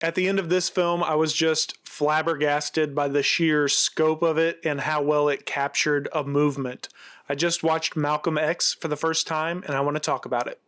At the end of this film, I was just flabbergasted by the sheer scope of it and how well it captured a movement. I just watched Malcolm X for the first time, and I want to talk about it.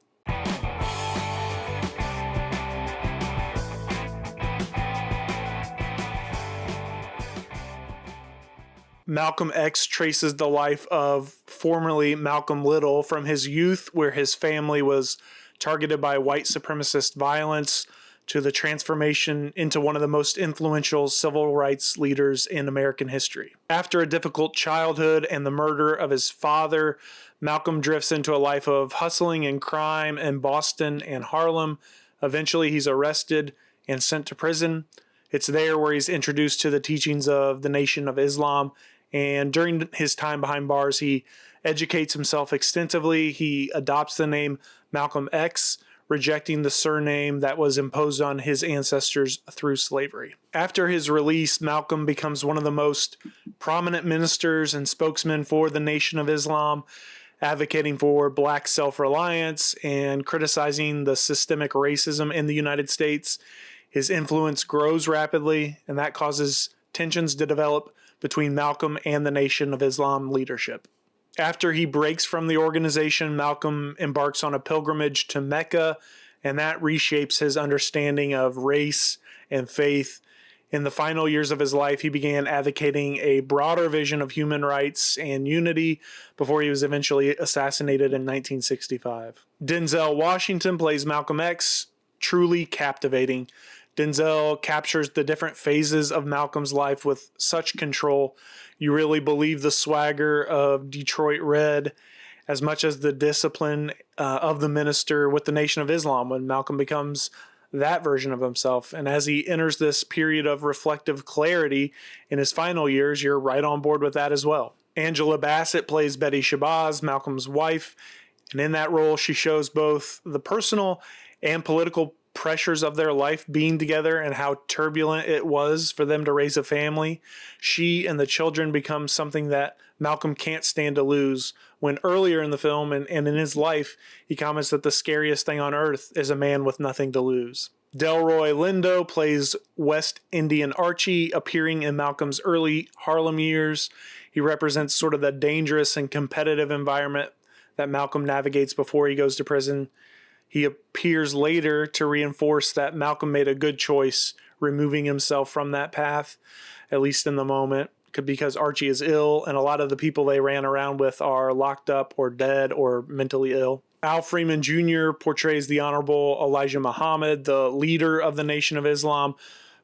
Malcolm X traces the life of formerly Malcolm Little from his youth, where his family was targeted by white supremacist violence, to the transformation into one of the most influential civil rights leaders in American history. After a difficult childhood and the murder of his father, Malcolm drifts into a life of hustling and crime in Boston and Harlem. Eventually, he's arrested and sent to prison. It's there where he's introduced to the teachings of the Nation of Islam, and during his time behind bars, he educates himself extensively. He adopts the name Malcolm X, rejecting the surname that was imposed on his ancestors through slavery. After his release, Malcolm becomes one of the most prominent ministers and spokesmen for the Nation of Islam, advocating for black self-reliance and criticizing the systemic racism in the United States. His influence grows rapidly, and that causes tensions to develop between Malcolm and the Nation of Islam leadership. After he breaks from the organization, Malcolm embarks on a pilgrimage to Mecca, and that reshapes his understanding of race and faith. In the final years of his life, he began advocating a broader vision of human rights and unity before he was eventually assassinated in 1965. Denzel Washington plays Malcolm X, truly captivating. Denzel captures the different phases of Malcolm's life with such control. You really believe the swagger of Detroit Red as much as the discipline of the minister with the Nation of Islam when Malcolm becomes that version of himself. And as he enters this period of reflective clarity in his final years, you're right on board with that as well. Angela Bassett plays Betty Shabazz, Malcolm's wife. And in that role, she shows both the personal and political pressures of their life being together and how turbulent it was for them to raise a family. She and the children become something that Malcolm can't stand to lose, when earlier in the film and in his life, he comments that the scariest thing on earth is a man with nothing to lose. Delroy Lindo plays West Indian Archie, appearing in Malcolm's early Harlem years. He represents sort of the dangerous and competitive environment that Malcolm navigates before he goes to prison. He appears later to reinforce that Malcolm made a good choice removing himself from that path, at least in the moment, because Archie is ill and a lot of the people they ran around with are locked up or dead or mentally ill. Al Freeman Jr. portrays the Honorable Elijah Muhammad, the leader of the Nation of Islam,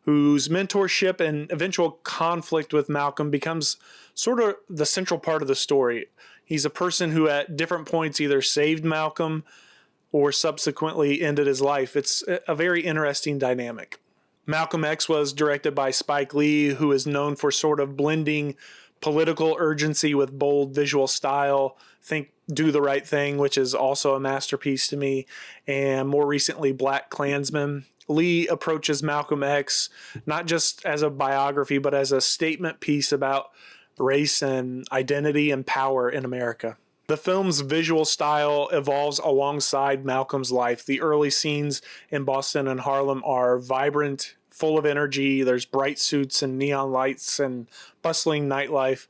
whose mentorship and eventual conflict with Malcolm becomes sort of the central part of the story. He's a person who at different points either saved Malcolm or subsequently ended his life. It's a very interesting dynamic. Malcolm X was directed by Spike Lee, who is known for sort of blending political urgency with bold visual style. Think Do the Right Thing, which is also a masterpiece to me, and more recently Black Klansman. Lee approaches Malcolm X not just as a biography, but as a statement piece about race and identity and power in America. The film's visual style evolves alongside Malcolm's life. The early scenes in Boston and Harlem are vibrant, full of energy. There's bright suits and neon lights and bustling nightlife.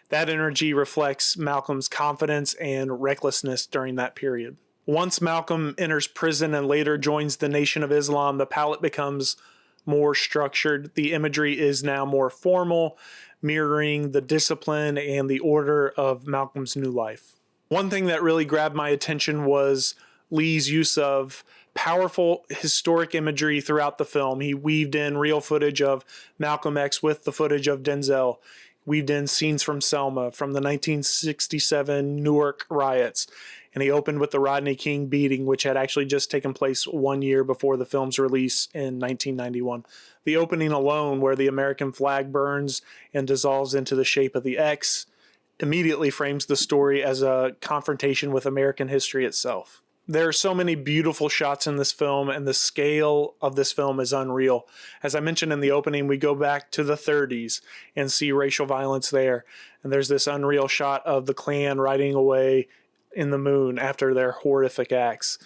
That energy reflects Malcolm's confidence and recklessness during that period. Once Malcolm enters prison and later joins the Nation of Islam, the palette becomes more structured. The imagery is now more formal, mirroring the discipline and the order of Malcolm's new life. One thing that really grabbed my attention was Lee's use of powerful historic imagery throughout the film. He weaved in real footage of Malcolm X with the footage of Denzel, weaved in scenes from Selma, from the 1967 Newark riots, and he opened with the Rodney King beating, which had actually just taken place 1 year before the film's release in 1991. The opening alone, where the American flag burns and dissolves into the shape of the X, immediately frames the story as a confrontation with American history itself. There are so many beautiful shots in this film, and the scale of this film is unreal. As I mentioned in the opening, we go back to the 30s and see racial violence there. And there's this unreal shot of the Klan riding away in the moon after their horrific acts.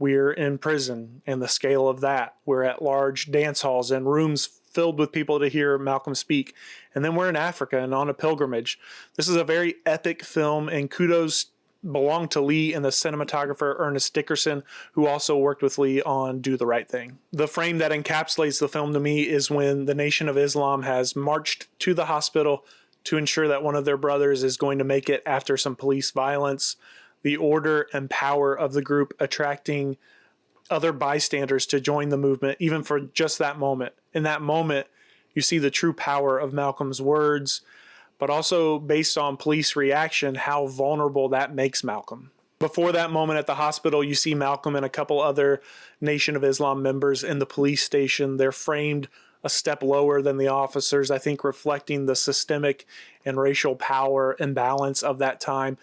We're in prison, and the scale of that. We're at large dance halls and rooms filled with people to hear Malcolm speak. And then we're in Africa and on a pilgrimage. This is a very epic film, and kudos belong to Lee and the cinematographer Ernest Dickerson, who also worked with Lee on Do the Right Thing. The frame that encapsulates the film to me is when the Nation of Islam has marched to the hospital to ensure that one of their brothers is going to make it after some police violence. The order and power of the group attracting other bystanders to join the movement, even for just that moment. In that moment, you see the true power of Malcolm's words, but also based on police reaction, how vulnerable that makes Malcolm. Before that moment at the hospital, you see Malcolm and a couple other Nation of Islam members in the police station. They're framed a step lower than the officers, I think reflecting the systemic and racial power imbalance of that time,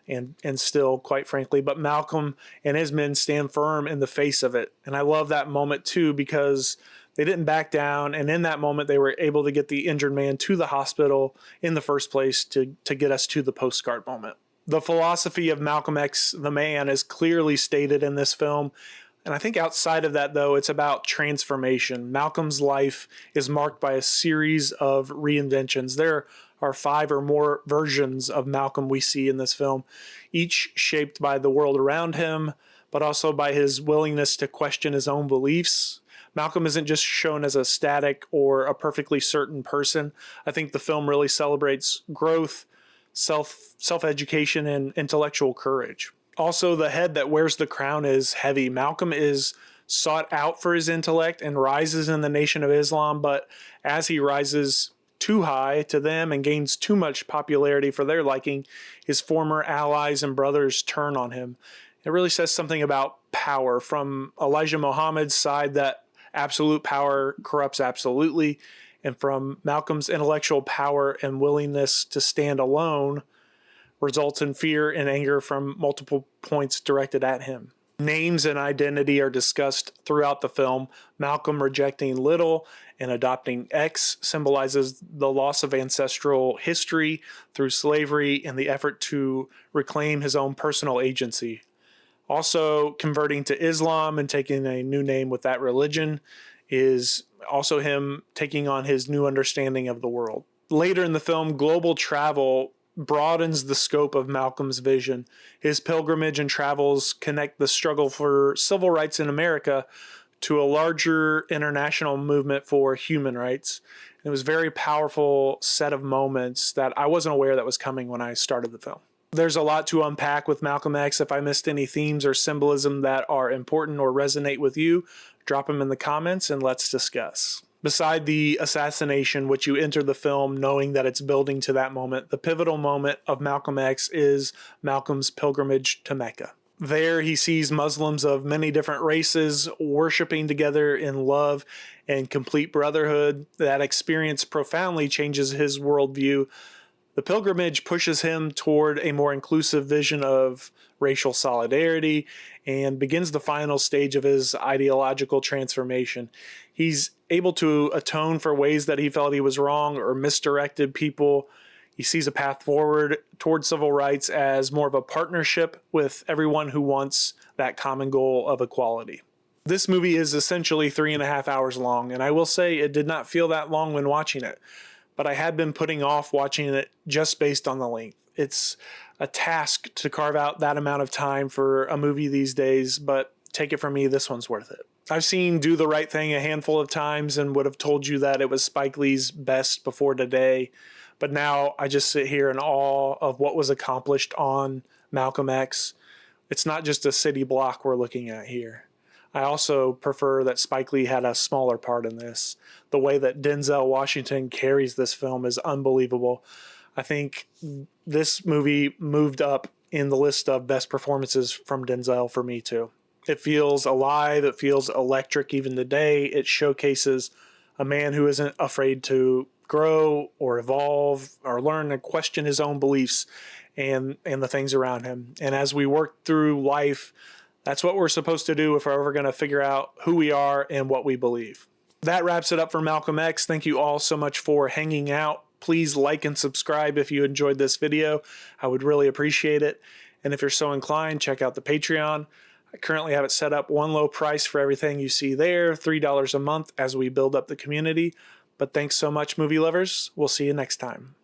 and still, quite frankly. But Malcolm and his men stand firm in the face of it. And I love that moment too, because they didn't back down, and in that moment they were able to get the injured man to the hospital in the first place to get us to the postcard moment. The philosophy of Malcolm X, the man, is clearly stated in this film. And I think outside of that, though, it's about transformation. Malcolm's life is marked by a series of reinventions. There are 5 or more versions of Malcolm we see in this film, each shaped by the world around him, but also by his willingness to question his own beliefs. Malcolm isn't just shown as a static or a perfectly certain person. I think the film really celebrates growth, self-education, and intellectual courage. Also, the head that wears the crown is heavy. Malcolm is sought out for his intellect and rises in the Nation of Islam, but as he rises too high to them and gains too much popularity for their liking, his former allies and brothers turn on him. It really says something about power from Elijah Muhammad's side, that absolute power corrupts absolutely, and from Malcolm's intellectual power and willingness to stand alone results in fear and anger from multiple points directed at him. Names and identity are discussed throughout the film. Malcolm rejecting little and adopting X symbolizes the loss of ancestral history through slavery and the effort to reclaim his own personal agency. Also, converting to Islam and taking a new name with that religion is also him taking on his new understanding of the world. Later in the film, global travel broadens the scope of Malcolm's vision. His pilgrimage and travels connect the struggle for civil rights in America to a larger international movement for human rights. It was a very powerful set of moments that I wasn't aware that was coming when I started the film. There's a lot to unpack with Malcolm X. If I missed any themes or symbolism that are important or resonate with you, drop them in the comments and let's discuss. Beside the assassination, which you enter the film knowing that it's building to that moment, the pivotal moment of Malcolm X is Malcolm's pilgrimage to Mecca. There he sees Muslims of many different races worshiping together in love and complete brotherhood. That experience profoundly changes his worldview. The pilgrimage pushes him toward a more inclusive vision of racial solidarity and begins the final stage of his ideological transformation. He's able to atone for ways that he felt he was wrong or misdirected people. He sees a path forward towards civil rights as more of a partnership with everyone who wants that common goal of equality. This movie is essentially 3.5 hours long, and I will say it did not feel that long when watching it, but I had been putting off watching it just based on the length. It's a task to carve out that amount of time for a movie these days, but take it from me, this one's worth it. I've seen Do the Right Thing a handful of times and would have told you that it was Spike Lee's best before today, but now I just sit here in awe of what was accomplished on Malcolm X. It's not just a city block we're looking at here. I also prefer that Spike Lee had a smaller part in this. The way that Denzel Washington carries this film is unbelievable. I think this movie moved up in the list of best performances from Denzel for me too. It feels alive. It feels electric even today. It showcases a man who isn't afraid to grow or evolve or learn and question his own beliefs and the things around him. And as we work through life, that's what we're supposed to do if we're ever going to figure out who we are and what we believe. That wraps it up for Malcolm X. Thank you all so much for hanging out. Please like and subscribe if you enjoyed this video. I would really appreciate it. And if you're so inclined, check out the Patreon. I currently have it set up one low price for everything you see there, $3 a month as we build up the community. But thanks so much, movie lovers. We'll see you next time.